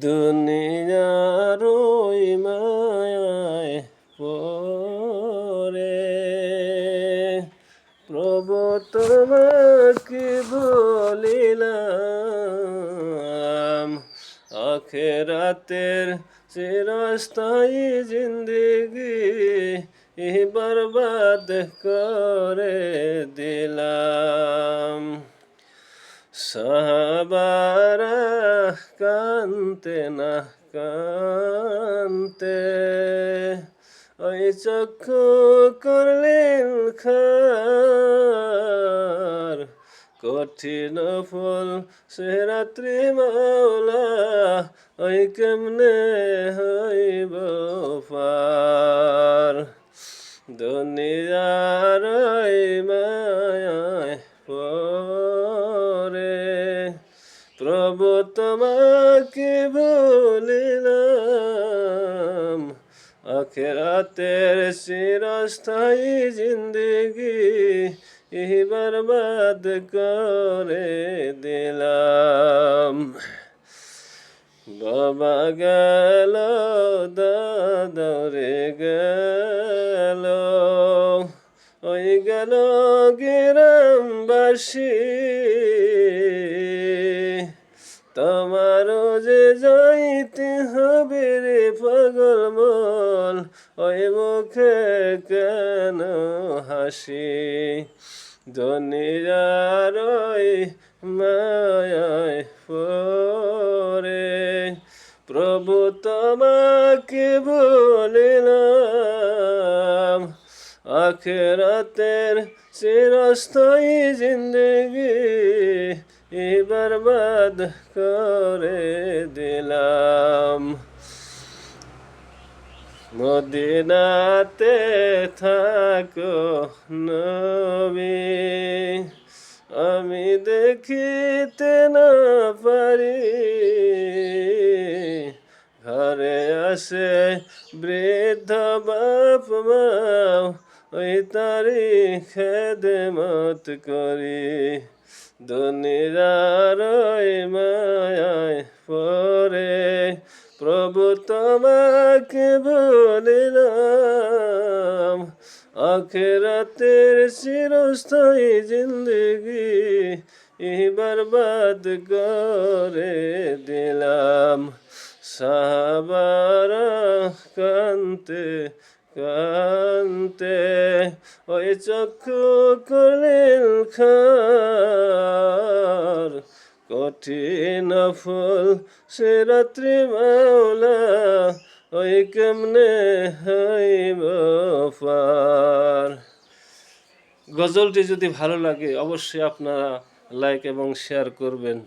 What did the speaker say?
দুনিয়ার ওই মায়ায় পড়ে প্রভু তোমাকে বলিলাম, আখেরাতের চিরস্থায়ী জিন্দেগি বরবাদ করে দিলাম। সাহাবারা কানতে না কানতে ওই চক্ষু করলেন খার, কঠিন ফল সে রাত্রি মাওলা ওই কেমনে হইব পার। দুনিয়ার ওই মায়ায় পড়ে প্রভু তোমাকে বলিলাম, আখেরাতের চিরস্থায়ী জিন্দেগি বরবাদ করে দিলাম। বাবা গেল, দাদরে গেল, ওই গেল গ্রামবাসী, তোমারও যে যাইতে হবে রে পাগল মন, ওই মুখে কেন হাসি। দুনিয়ার ওই মায়ায় পড়ে প্রভু তোমাকে বলিলাম, আখেরাতের চিরস্থায়ী জিন্দেগি বরবাদ করে দিলাম। মদিনাতে থাকো নবী, আমি দেখিতে না পারি, ঘরে আসে বৃদ্ধ বাপ মা ওই তারি খেদমত করি। দুনিয়ার ওই মায়ায় পড়ে প্রভু তোমাকে বলিলাম, আখেরাতের চিরস্থায়ী জিন্দেগি বরবাদ করে দিলাম। সাহাবারা কানতে কানতে ওই চক্ষু করলেন খার, কঠিন ফল সে রাত্রি মাওলা ওই কেমনে হইব পার। গজলটি যদি ভালো লাগে অবশ্যই আপনারা লাইক এবং শেয়ার করবেন।